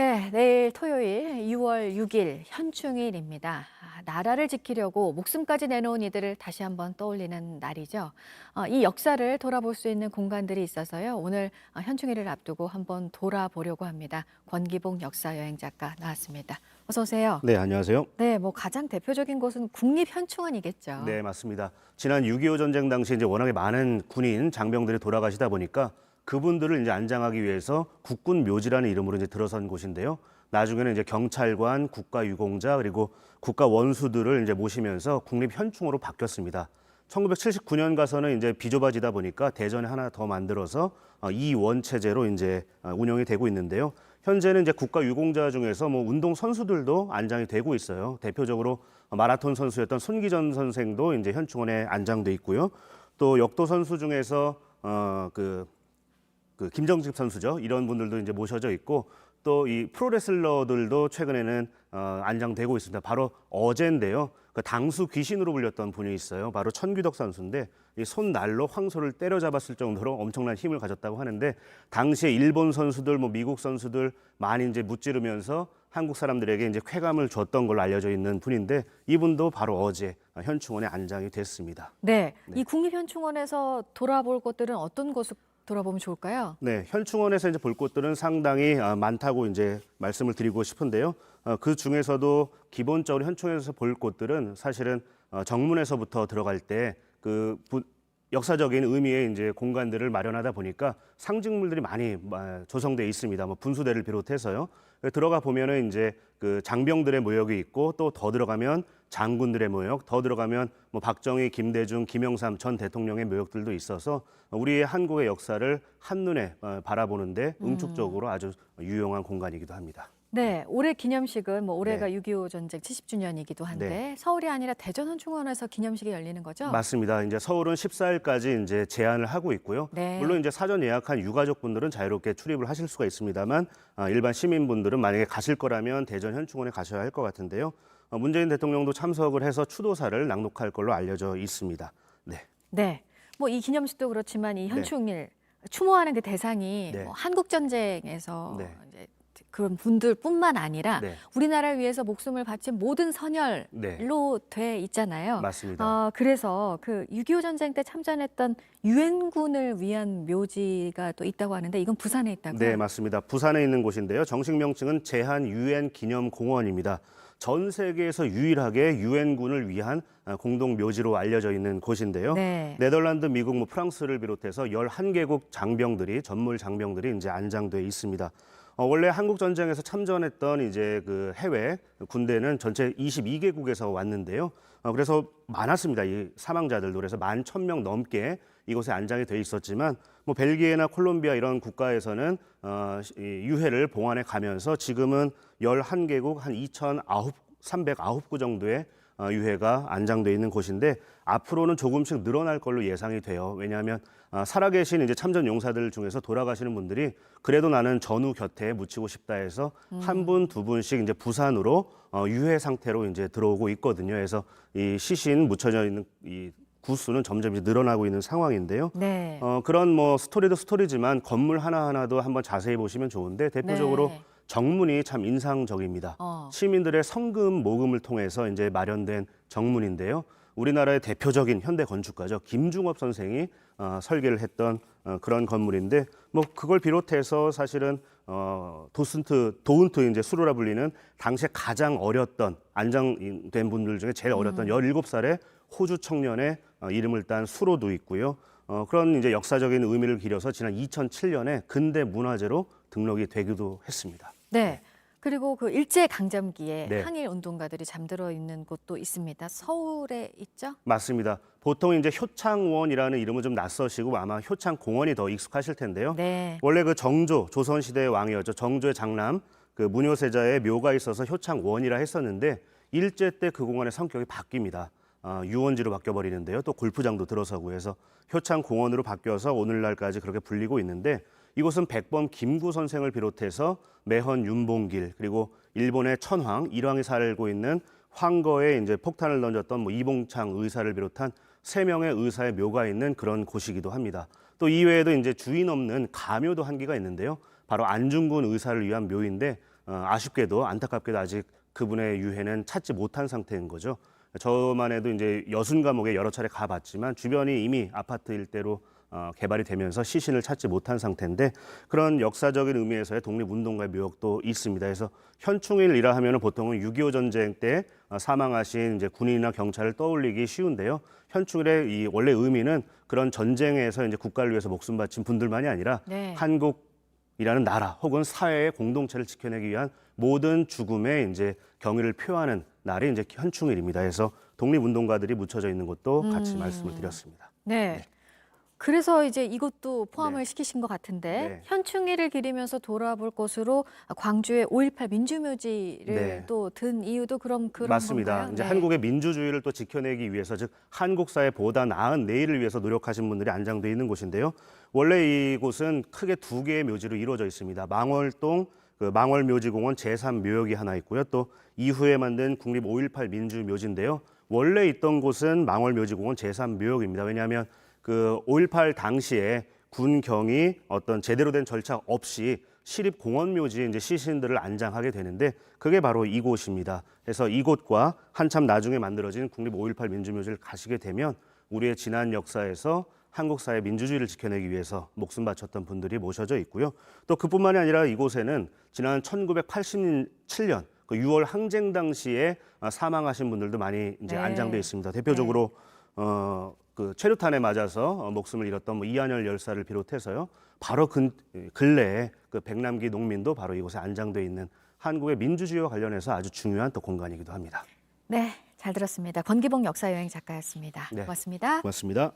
네, 내일 토요일 6월 6일 현충일입니다. 나라를 지키려고 목숨까지 내놓은 이들을 다시 한번 떠올리는 날이죠. 이 역사를 돌아볼 수 있는 공간들이 있어서요. 오늘 현충일을 앞두고 한번 돌아보려고 합니다. 권기봉 역사여행 작가 나왔습니다. 어서 오세요. 네, 안녕하세요. 네, 뭐 가장 대표적인 곳은 국립현충원이겠죠. 네, 맞습니다. 지난 6.25 전쟁 당시 이제 워낙에 많은 군인, 장병들이 돌아가시다 보니까 그분들을 이제 안장하기 위해서 국군 묘지라는 이름으로 이제 들어선 곳인데요. 나중에는 이제 경찰관, 국가유공자 그리고 국가 원수들을 이제 모시면서 국립현충으로 바뀌었습니다. 1979년 가서는 이제 비좁아지다 보니까 대전에 하나 더 만들어서 이원 체제로 이제 운영이 되고 있는데요. 현재는 이제 국가유공자 중에서 뭐 운동 선수들도 안장이 되고 있어요. 대표적으로 마라톤 선수였던 손기전 선생도 이제 현충원에 안장돼 있고요. 또 역도 선수 중에서 그 김정집 선수죠. 이런 분들도 이제 모셔져 있고 또 이 프로레슬러들도 최근에는 안장되고 있습니다. 바로 어제인데요. 그 당수 귀신으로 불렸던 분이 있어요. 바로 천규덕 선수인데 이 손날로 황소를 때려잡았을 정도로 엄청난 힘을 가졌다고 하는데 당시에 일본 선수들, 뭐 미국 선수들 많이 이제 무찌르면서 한국 사람들에게 이제 쾌감을 줬던 걸로 알려져 있는 분인데 이분도 바로 어제 현충원에 안장이 됐습니다. 네, 네. 이 국립현충원에서 돌아볼 곳들은 어떤 곳을 돌아보면 좋을까요? 네, 현충원에서 이제 볼 곳들은 상당히 많다고 이제 말씀을 드리고 싶은데요. 그 중에서도 기본적으로 현충원에서 볼 곳들은 사실은 정문에서부터 들어갈 때 그 역사적인 의미의 이제 공간들을 마련하다 보니까 상징물들이 많이 조성되어 있습니다. 뭐 분수대를 비롯해서요. 들어가 보면은 이제 그 장병들의 모욕이 있고 또 더 들어가면 장군들의 모욕, 더 들어가면 뭐 박정희, 김대중, 김영삼 전 대통령의 모욕들도 있어서 우리의 한국의 역사를 한눈에 바라보는데 응축적으로 아주 유용한 공간이기도 합니다. 네, 올해 기념식은 뭐 올해가 네. 6.25 전쟁 70주년이기도 한데 네. 서울이 아니라 대전 현충원에서 기념식이 열리는 거죠? 맞습니다. 이제 서울은 14일까지 이제 제한을 하고 있고요. 네. 물론 이제 사전 예약한 유가족분들은 자유롭게 출입을 하실 수가 있습니다만 일반 시민분들은 만약에 가실 거라면 대전 현충원에 가셔야 할 것 같은데요. 문재인 대통령도 참석을 해서 추도사를 낭독할 걸로 알려져 있습니다. 네. 네. 뭐 이 기념식도 그렇지만 이 네. 현충일 추모하는 그 대상이 네. 뭐 한국 전쟁에서 네. 이제 그런 분들뿐만 아니라 네. 우리나라를 위해서 목숨을 바친 모든 선열로 네. 돼 있잖아요. 맞습니다. 그래서 그 6.25 전쟁 때 참전했던 유엔군을 위한 묘지가 또 있다고 하는데 이건 부산에 있다고요? 네, 맞습니다. 부산에 있는 곳인데요. 정식 명칭은 제한 유엔 기념공원입니다. 전 세계에서 유일하게 유엔군을 위한 공동 묘지로 알려져 있는 곳인데요. 네. 네덜란드, 미국, 뭐 프랑스를 비롯해서 11개국 장병들이 전물 장병들이 이제 안장돼 있습니다. 원래 한국 전쟁에서 참전했던 이제 그 해외 군대는 전체 22개국에서 왔는데요. 그래서 많았습니다. 이 사망자들도 그래서 11,000명 넘게 이곳에 안장이 돼 있었지만 뭐 벨기에나 콜롬비아 이런 국가에서는 이 유해를 봉안해 가면서 지금은 11개국 한 2,309구 정도의 유해가 안장돼 있는 곳인데 앞으로는 조금씩 늘어날 걸로 예상이 돼요. 왜냐하면 살아계신 이제 참전 용사들 중에서 돌아가시는 분들이 그래도 나는 전우 곁에 묻히고 싶다 해서 한 분, 두 분씩 이제 부산으로 유해 상태로 이제 들어오고 있거든요. 그래서 이 시신 묻혀져 있는 이 구수는 점점 이제 늘어나고 있는 상황인데요. 네. 그런 뭐 스토리도 스토리지만 건물 하나하나도 한번 자세히 보시면 좋은데 대표적으로 네. 정문이 참 인상적입니다. 시민들의 성금 모금을 통해서 이제 마련된 정문인데요. 우리나라의 대표적인 현대 건축가죠. 김중업 선생이 설계를 했던 그런 건물인데 뭐 그걸 비롯해서 사실은 도운트 이제 수로라 불리는 당시에 가장 어렸던 안장된 분들 중에 제일 어렸던 17살의 호주 청년의 이름을 딴 수로도 있고요. 그런 이제 역사적인 의미를 기려서 지난 2007년에 근대 문화재로 등록이 되기도 했습니다. 네. 그리고 그 일제 강점기에 네. 항일 운동가들이 잠들어 있는 곳도 있습니다. 서울에 있죠? 맞습니다. 보통 이제 효창원이라는 이름은 좀 낯서시고 아마 효창공원이 더 익숙하실 텐데요. 네. 원래 그 정조, 조선시대의 왕이었죠. 정조의 장남, 그 문효세자의 묘가 있어서 효창원이라 했었는데 일제 때 그 공원의 성격이 바뀝니다. 유원지로 바뀌어버리는데요. 또 골프장도 들어서고 해서 효창공원으로 바뀌어서 오늘날까지 그렇게 불리고 있는데 이곳은 백범 김구 선생을 비롯해서 매헌 윤봉길 그리고 일본의 천황, 일왕이 살고 있는 황거에 이제 폭탄을 던졌던 뭐 이봉창 의사를 비롯한 3명의 의사의 묘가 있는 그런 곳이기도 합니다. 또 이외에도 이제 주인 없는 가묘도 한 개가 있는데요. 바로 안중근 의사를 위한 묘인데 아쉽게도 안타깝게도 아직 그분의 유해는 찾지 못한 상태인 거죠. 저만 해도 이제 여순 감옥에 여러 차례 가봤지만 주변이 이미 아파트 일대로 개발이 되면서 시신을 찾지 못한 상태인데 그런 역사적인 의미에서의 독립운동가의 묘역도 있습니다. 그래서 현충일이라 하면은 보통은 6.25 전쟁 때 사망하신 이제 군인이나 경찰을 떠올리기 쉬운데요. 현충일의 이 원래 의미는 그런 전쟁에서 이제 국가를 위해서 목숨 바친 분들만이 아니라 네. 한국이라는 나라 혹은 사회의 공동체를 지켜내기 위한 모든 죽음에 이제 경의를 표하는 날이 이제 현충일입니다. 그래서 독립운동가들이 묻혀져 있는 것도 같이 말씀을 드렸습니다. 네. 그래서 이제 이것도 포함을 네. 시키신 것 같은데 네. 현충일을 기리면서 돌아볼 곳으로 광주의 5.18 민주묘지를 네. 또 든 이유도 그런 맞습니다. 건가요? 이제 네. 한국의 민주주의를 또 지켜내기 위해서 즉 한국 사회 보다 나은 내일을 위해서 노력하신 분들이 안장돼 있는 곳인데요. 원래 이곳은 크게 두 개의 묘지로 이루어져 있습니다. 망월동 망월묘지공원 제3묘역이 하나 있고요. 또 이후에 만든 국립 5.18 민주묘지인데요. 원래 있던 곳은 망월묘지공원 제3묘역입니다. 왜냐하면 그 5.18 당시에 군경이 어떤 제대로 된 절차 없이 시립공원묘지에 이제 시신들을 안장하게 되는데 그게 바로 이곳입니다. 그래서 이곳과 한참 나중에 만들어진 국립 5.18 민주묘지를 가시게 되면 우리의 지난 역사에서 한국 사회 민주주의를 지켜내기 위해서 목숨 바쳤던 분들이 모셔져 있고요. 또 그뿐만이 아니라 이곳에는 지난 1987년 그 6월 항쟁 당시에 사망하신 분들도 많이 이제 네. 안장돼 있습니다. 대표적으로 그 최루탄에 맞아서 목숨을 잃었던 뭐 이한열 열사를 비롯해서요. 바로 근래에 그 백남기 농민도 바로 이곳에 안장돼 있는 한국의 민주주의와 관련해서 아주 중요한 또 공간이기도 합니다. 네, 잘 들었습니다. 권기봉 역사여행 작가였습니다. 네. 고맙습니다. 고맙습니다.